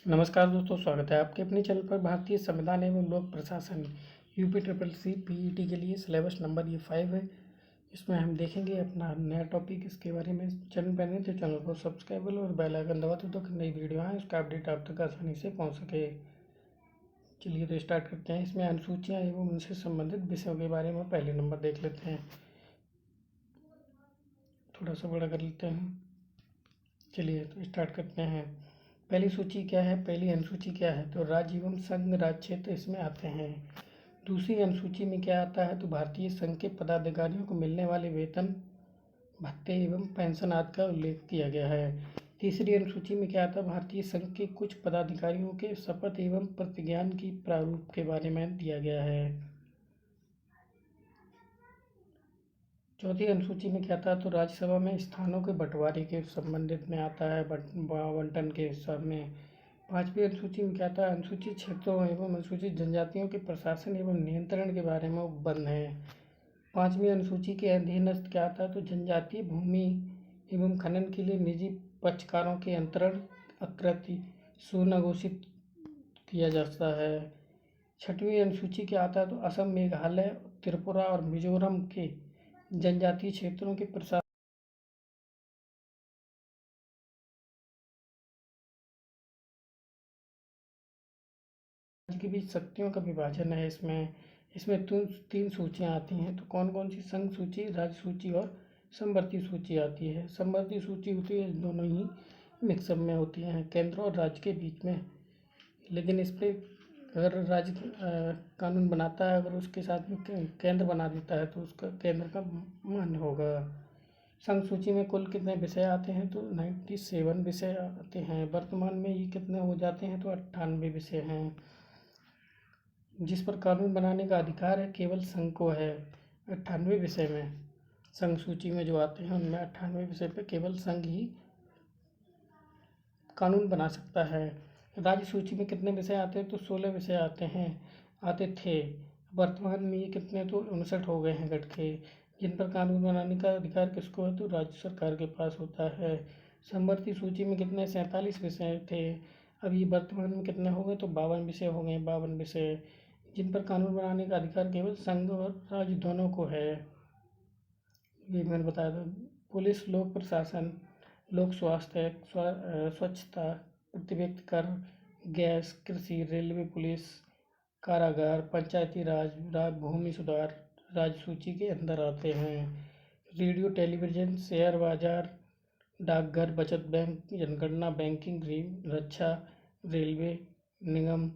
नमस्कार दोस्तों, स्वागत है आपके अपने चैनल पर। भारतीय संविधान एवं लोक प्रशासन यूपी ट्रिपल सी पीईटी के लिए सिलेबस नंबर ये 5 है। इसमें हम देखेंगे अपना नया टॉपिक, इसके बारे में। चैनल पर नहीं तो चैनल को सब्सक्राइब और बेल आइकन दबा दो ताकि नई वीडियो आए उसका अपडेट आप तक आसानी से पहुँच सके। चलिए तो स्टार्ट करते हैं। इसमें अनुसूचियाँ एवं उनसे संबंधित विषयों के बारे में पहले नंबर देख लेते हैं। थोड़ा सा बड़ा कर लेते हैं। चलिए तो स्टार्ट करते हैं। पहली सूची क्या है, पहली अनुसूची क्या है? तो राज्य एवं संघ राज्य क्षेत्र इसमें आते हैं। दूसरी अनुसूची में क्या आता है? तो भारतीय संघ के पदाधिकारियों को मिलने वाले वेतन, भत्ते एवं पेंशन आदि का उल्लेख किया गया है। तीसरी अनुसूची में क्या आता है? भारतीय संघ के कुछ पदाधिकारियों के शपथ एवं प्रतिज्ञान की प्रारूप के बारे में दिया गया है। चौथी अनुसूची में क्या था? तो राज्यसभा में स्थानों के बंटवारे के संबंधित में आता है, आवंटन के सब में। पांचवी अनुसूची में क्या था? अनुसूचित क्षेत्रों एवं अनुसूचित जनजातियों के प्रशासन एवं नियंत्रण के बारे में उपबंध है। पांचवी अनुसूची के अधीनस्थ क्या था? तो जनजातीय भूमि एवं खनन के लिए निजी पक्षकारों के अंतरण आकृति सुनिश्चित किया जाता है। छठवीं अनुसूची क्या आता है? तो असम, मेघालय, त्रिपुरा और मिजोरम के जनजातीय क्षेत्रों के प्रशासन के बीच शक्तियों का विभाजन है। इसमें तीन सूचियां आती हैं। तो कौन कौन सी? संघ सूची, राज्य सूची और समवर्ती सूची आती है। समवर्ती सूची होती है, दोनों ही मिक्सअप में होती हैं, केंद्र और राज्य के बीच में। लेकिन इस पर अगर राज्य कानून बनाता है, अगर उसके साथ में केंद्र बना देता है तो उसका केंद्र का मान्य होगा। संघ सूची में कुल कितने विषय आते हैं? तो 97 विषय आते हैं। वर्तमान में ये कितने हो जाते हैं? तो 98 विषय हैं। जिस पर कानून बनाने का अधिकार है केवल संघ को है। 98 विषय में संघ सूची में जो आते हैं उनमें 98 विषय पे केवल संघ ही कानून बना सकता है। राज्य सूची में कितने विषय आते हैं? तो 16 विषय आते थे। वर्तमान में ये कितने? तो 59 हो गए हैं घट के। जिन पर कानून बनाने का अधिकार किसको है? तो राज्य सरकार के पास होता है। समवर्ती सूची में कितने? 47 विषय थे। अभी वर्तमान में कितने हो गए? तो 52 विषय हो गए, 52 विषय, जिन पर कानून बनाने का अधिकार केवल संघ और राज्य दोनों को है। ये मैंने बताया था। पुलिस, लोक प्रशासन, लोक स्वास्थ्य, स्वच्छता, प्रति व्यक्ति कर, गैस, कृषि, रेलवे पुलिस, कारागार, पंचायती राज, भूमि सुधार राज्य सूची के अंदर आते हैं। रेडियो, टेलीविजन, शेयर बाजार, डाकघर, बचत बैंक, जनगणना, बैंकिंग, रक्षा, रेलवे, निगम,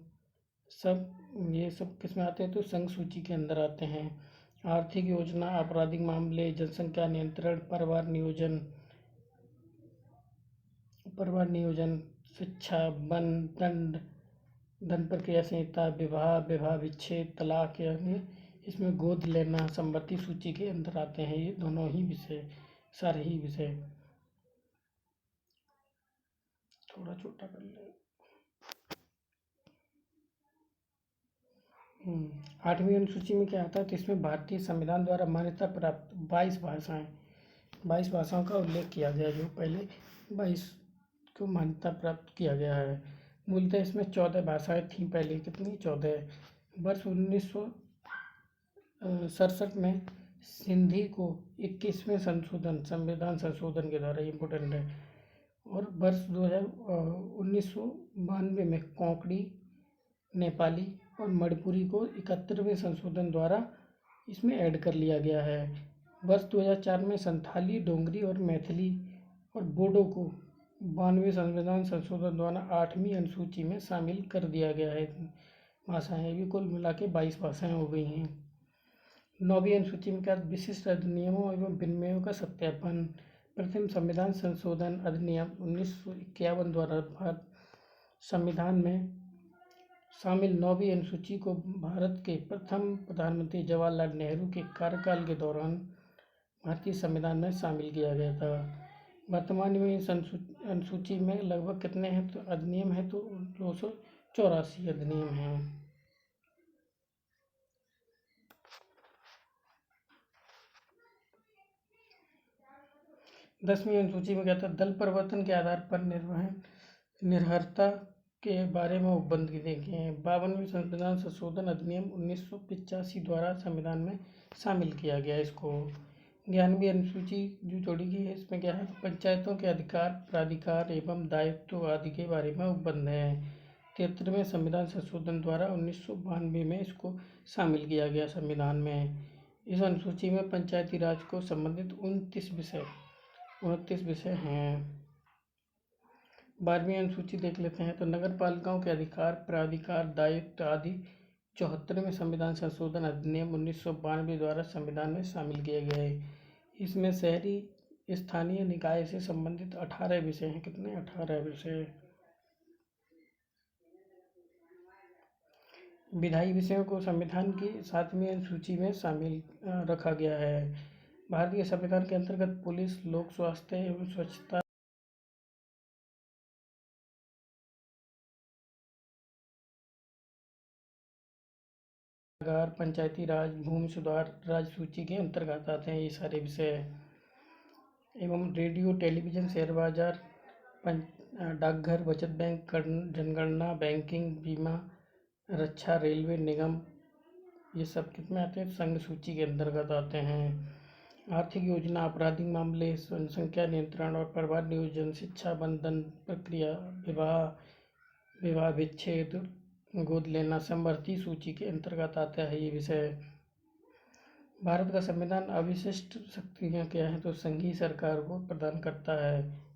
ये सब किसमें आते हैं? तो संघ सूची के अंदर आते हैं। आर्थिक योजना, आपराधिक मामले, जनसंख्या नियंत्रण, परिवार नियोजन, शिक्षा, वन, दंड, धन प्रक्रिया संहिता, विवाह विच्छेद, तलाक, यानी इसमें गोद लेना संपत्ति सूची के अंदर आते हैं। ये दोनों ही विषय, सारे ही विषय। थोड़ा छोटा कर ले। 8वीं अनुसूची में क्या आता है? तो इसमें भारतीय संविधान द्वारा मान्यता प्राप्त 22 भाषाओं का उल्लेख किया गया, जो पहले 22 को मान्यता प्राप्त किया गया है। मूलतः इसमें 14 भाषाएं थीं पहले। कितनी? 14। वर्ष 1967 में सिंधी को 21वें संविधान संशोधन के द्वारा, इम्पोर्टेंट है। और वर्ष 1992 में कोंकणी, नेपाली और मणिपुरी को 71वें संशोधन द्वारा इसमें ऐड कर लिया गया है। वर्ष 2004 में संथाली, डोगरी और मैथिली और बोडो को 92वें संविधान संशोधन द्वारा 8वीं अनुसूची में शामिल कर दिया गया है। भाषाएं भी कुल मिला के 22 भाषाएं हो गई हैं। 9वीं अनुसूची में क्या? विशिष्ट अधिनियमों एवं विनियमों का सत्यापन। प्रथम संविधान संशोधन अधिनियम 1951 द्वारा भारत संविधान में शामिल 9वीं अनुसूची को भारत के प्रथम प्रधानमंत्री जवाहरलाल नेहरू के कार्यकाल के दौरान भारतीय संविधान में शामिल किया गया था। वर्तमान में इस अनुसूची में लगभग कितने हैं? तो अधिनियम है तो 284 अधिनियम हैं। 10वीं अनुसूची में क्या था? दल परिवर्तन के आधार पर निर्हरता के बारे में उपबंध देखें। 52वीं संविधान संशोधन अधिनियम 1985 द्वारा संविधान में शामिल किया गया इसको। 11वीं अनुसूची जो जोड़ी गई है इसमें क्या है, पंचायतों के अधिकार, प्राधिकार एवं दायित्व आदि के बारे में उपबंध है। 73वें संविधान संशोधन द्वारा 1992 में इसको शामिल किया गया संविधान में। इस अनुसूची में पंचायती राज को संबंधित 29 विषय हैं। 12वीं अनुसूची देख लेते हैं तो नगर पालिकाओं के अधिकार, प्राधिकार, दायित्व आदि 74वें संविधान संशोधन अधिनियम 1992 द्वारा संविधान में शामिल किए गए। इसमें शहरी स्थानीय निकाय से संबंधित 18 विषय हैं। कितने? 18 विषय। विधायी विषयों को संविधान की 7वीं अनुसूची में शामिल रखा गया है। भारतीय संविधान के अंतर्गत पुलिस, लोक स्वास्थ्य एवं स्वच्छता, पंचायती राज, भूमि सुधार राज सूची के अंतर्गत आते हैं ये सारे विषय। एवं रेडियो, टेलीविजन, शेयर बाजार, डाकघर, बचत बैंक, जनगणना, बैंकिंग, बीमा, रक्षा, रेलवे निगम, ये सब कितने आते हैं? संघ सूची के अंतर्गत आते हैं। आर्थिक योजना, आपराधिक मामले, जनसंख्या नियंत्रण और परिवार नियोजन, शिक्षा, बंधन प्रक्रिया, विवाह विच्छेद, गोद लेना, समवर्ती सूची के अंतर्गत आता है ये विषय। भारत का संविधान अविशिष्ट शक्तियाँ क्या है, तो संघीय सरकार को प्रदान करता है।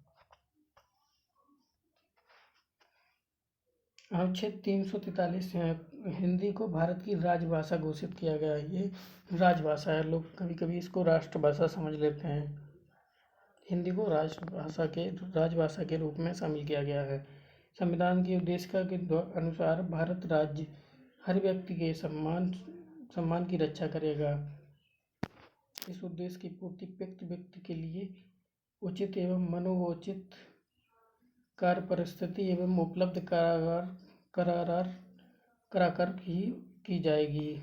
अनुच्छेद 343 हिंदी को भारत की राजभाषा घोषित किया गया है। ये राजभाषा है, लोग कभी कभी इसको राष्ट्रभाषा समझ लेते हैं। हिंदी को राजभाषा के रूप में शामिल किया गया है। संविधान की उद्देशिका के अनुसार भारत राज्य हर व्यक्ति के सम्मान की रक्षा करेगा। इस उद्देश्य की पूर्ति व्यक्ति के लिए उचित एवं मनोचित कार्य परिस्थिति एवं उपलब्ध कराकर ही की जाएगी।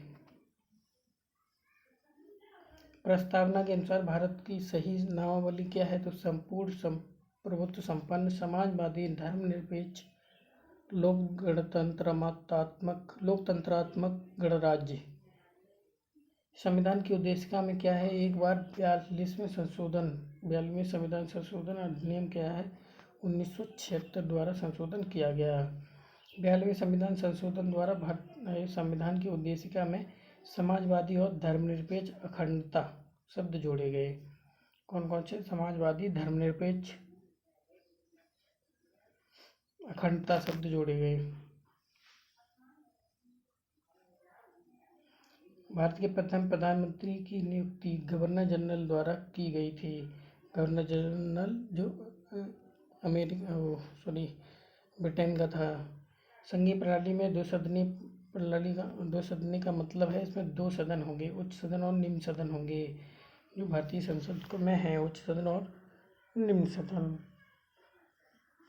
प्रस्तावना के अनुसार भारत की सही नामावली क्या है, तो संपूर्ण प्रभुत्व संपन्न, समाजवादी, धर्मनिरपेक्ष, लोकतंत्रात्मक गणराज्य। संविधान की उद्देशिका में क्या है, एक बार 42वें संविधान संशोधन अधिनियम क्या है 1976 द्वारा संशोधन किया गया। 42वें संविधान संशोधन द्वारा संविधान की उद्देशिका में समाजवादी और धर्मनिरपेक्ष अखंडता शब्द जोड़े गए। कौन कौन से? समाजवादी, धर्मनिरपेक्ष, अखंडता शब्द जोड़े गए। भारत के प्रथम प्रधानमंत्री की नियुक्ति गवर्नर जनरल द्वारा की गई थी। गवर्नर जनरल जो ब्रिटेन का था। संघीय प्रणाली में दो सदनी का मतलब है इसमें 2 सदन होंगे, उच्च सदन और निम्न सदन होंगे। जो भारतीय संसद में है उच्च सदन और निम्न सदन।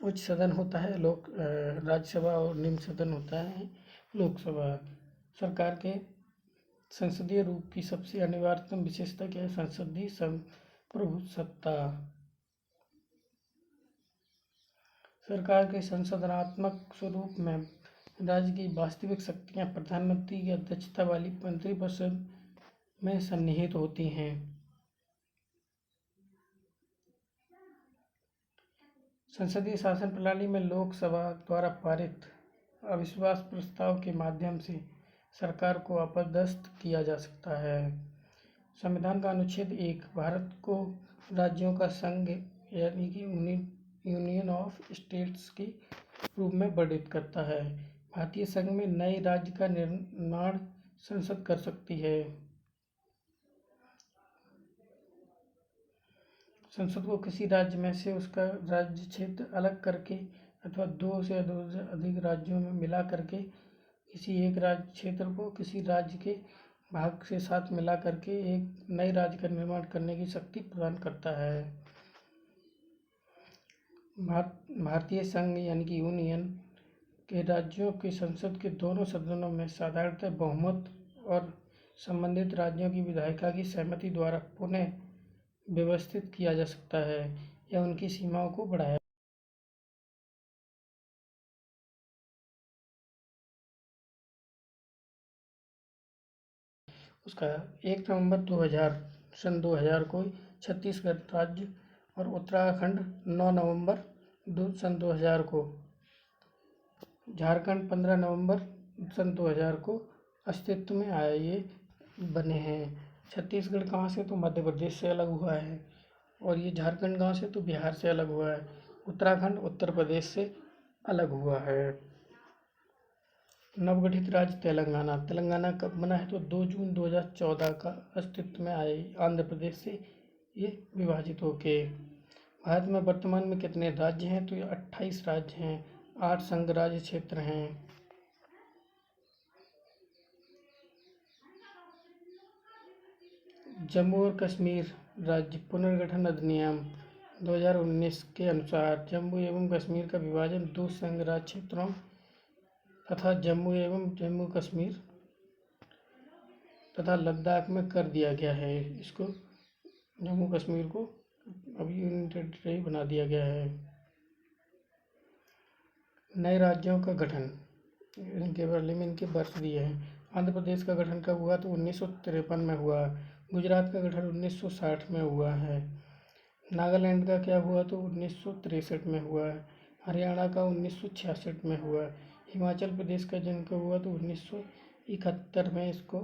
उच्च सदन होता है राज्यसभा और निम्न सदन होता है लोकसभा। सरकार के संसदीय रूप की सबसे अनिवार्यतम विशेषता क्या है? संसदीय संप्रभुसत्ता। सरकार के संसदनात्मक स्वरूप में राज्य की वास्तविक शक्तियां प्रधानमंत्री की अध्यक्षता वाली मंत्रिपरिषद में सन्निहित होती हैं। संसदीय शासन प्रणाली में लोकसभा द्वारा पारित अविश्वास प्रस्ताव के माध्यम से सरकार को अपदस्थ किया जा सकता है। संविधान का अनुच्छेद 1 भारत को राज्यों का संघ यानी कि यूनियन ऑफ स्टेट्स के रूप में वर्णित करता है। भारतीय संघ में नए राज्य का निर्माण संसद कर सकती है। संसद को किसी राज्य में से उसका राज्य क्षेत्र अलग करके अथवा 2 से अधिक राज्यों में मिला करके किसी एक राज्य क्षेत्र को किसी राज्य के भाग के साथ मिला करके एक नए राज्य का निर्माण करने की शक्ति प्रदान करता है। भारतीय संघ यानी कि यूनियन के राज्यों के संसद के दोनों सदनों में साधारणतः बहुमत और संबंधित राज्यों की विधायिका की सहमति द्वारा पुनः व्यवस्थित किया जा सकता है या उनकी सीमाओं को बढ़ाया उसका 1 नवंबर 2000 सन 2000 को छत्तीसगढ़ राज्य और उत्तराखंड 9 नवंबर सन 2000 को, झारखंड 15 नवंबर सन 2000 को अस्तित्व में आया, ये बने हैं। छत्तीसगढ़ कहाँ से, तो मध्य प्रदेश से अलग हुआ है, और ये झारखंड कहाँ से, तो बिहार से अलग हुआ है। उत्तराखंड उत्तर प्रदेश से अलग हुआ है। नवगठित राज्य तेलंगाना, तेलंगाना कब बना है, तो 2 जून 2014 का अस्तित्व में आए आंध्र प्रदेश से ये विभाजित होके। भारत में वर्तमान में कितने राज्य हैं, तो ये 28 राज्य हैं, 8 संघ राज्य क्षेत्र हैं। जम्मू और कश्मीर राज्य पुनर्गठन अधिनियम 2019 के अनुसार जम्मू एवं कश्मीर का विभाजन 2 संघ राज्य क्षेत्रों तथा जम्मू एवं जम्मू कश्मीर तथा लद्दाख में कर दिया गया है। इसको जम्मू कश्मीर को अभी यूनियन टेरिटरी बना दिया गया है। नए राज्यों का गठन, इनके बारे में इनके वर्ष दिए हैं। आंध्र प्रदेश का गठन कब हुआ, तो 1953 में हुआ। गुजरात का गठन 1960 में हुआ है। नागालैंड का क्या हुआ, तो 1963 में हुआ है। हरियाणा का 1966 में हुआ। हिमाचल प्रदेश का जन्म कब हुआ, तो 1971 में इसको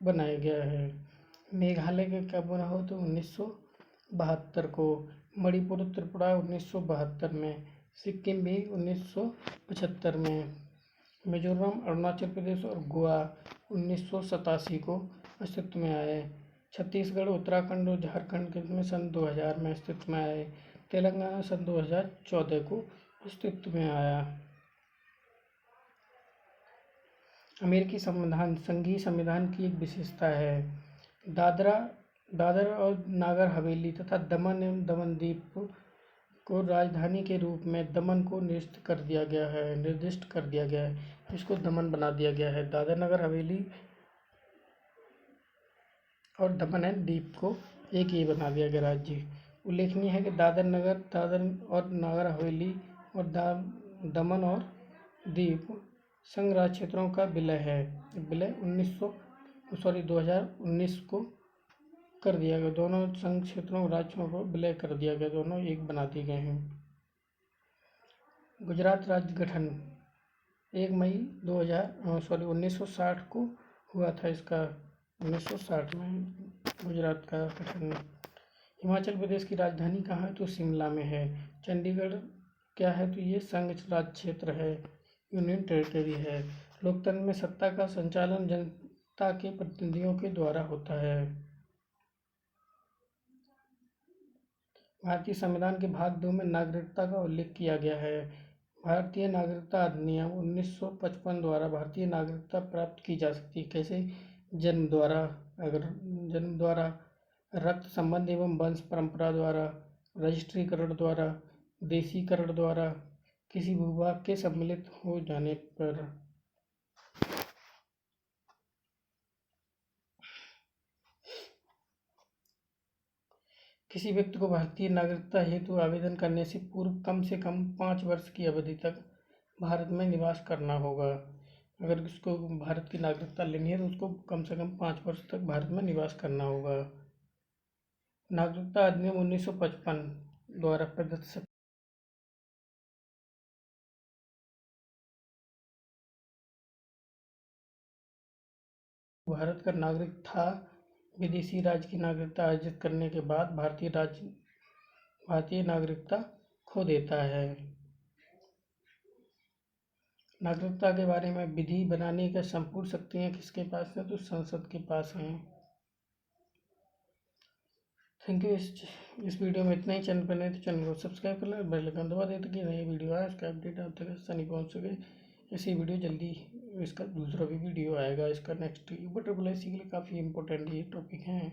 बनाया गया है। मेघालय का कब बना हो, तो 1972 को। मणिपुर त्रिपुरा 1972 में। सिक्किम भी 1975 में। मिजोरम, अरुणाचल प्रदेश और गोवा 1987 को अस्तित्व में आए। छत्तीसगढ़, उत्तराखंड और झारखंड में सन 2000 में अस्तित्व में आए। तेलंगाना सन 2014 को अस्तित्व में आया। अमेरिकी संविधान संघीय संविधान की एक विशेषता है। दादर और नागर हवेली तथा दमन एवं दमन द्वीप को राजधानी के रूप में दमन को निर्दिष्ट कर दिया गया है। इसको दमन बना दिया गया है। दादर नगर हवेली और दमन एंड दीप को एक ही बना दिया गया राज्य। उल्लेखनीय है कि दादर और नागर हवेली और दमन और दीप संघ राज्य क्षेत्रों का विलय है। विलय 2019 को कर दिया गया। दोनों संघ क्षेत्रों राज्यों को विलय कर दिया गया, दोनों एक बना दिए गए हैं। गुजरात राज्य गठन 1 मई 1960 को हुआ था। इसका 1960 में गुजरात का गठन। हिमाचल प्रदेश की राजधानी कहाँ है, तो शिमला में है। चंडीगढ़ क्या है, तो ये संघ राज्य क्षेत्र है, यूनियन टेरिटरी है। लोकतंत्र में सत्ता का संचालन जनता के प्रतिनिधियों के द्वारा होता है। भारतीय संविधान के भाग 2 में नागरिकता का उल्लेख किया गया है। भारतीय नागरिकता अधिनियम 1955 द्वारा भारतीय नागरिकता प्राप्त की जा सकती है। कैसे, जन्म द्वारा, रक्त संबंध एवं वंश परंपरा द्वारा, रजिस्ट्रीकरण द्वारा, देशीकरण द्वारा, किसी भूभाग के सम्मिलित हो जाने पर। किसी व्यक्ति को भारतीय नागरिकता हेतु आवेदन करने से पूर्व कम से कम 5 वर्ष की अवधि तक भारत में निवास करना होगा। अगर उसको भारत की नागरिकता लेनी है तो उसको कम से कम 5 वर्ष तक भारत में निवास करना होगा। नागरिकता अधिनियम 1955 द्वारा प्रदत्त भारत का नागरिक था, विदेशी राज्य की नागरिकता अर्जित करने के बाद भारतीय नागरिकता खो देता है। नागरिकता के बारे में विधि बनाने का संपूर्ण शक्तियाँ किसके पास है, तो संसद के पास हैं। Thank you. इस वीडियो में इतना ही। चैनल पर नए तो चैनल को सब्सक्राइब कर लें, बेल आइकन दबा दें ताकि नई वीडियो आए उसका अपडेट आप तक आसानी पहुँच सके। ऐसी वीडियो जल्दी, इसका दूसरा भी वीडियो आएगा। इसका नेक्स्ट बटरफ्लाई सी के लिए काफ़ी इंपॉर्टेंट ये टॉपिक हैं।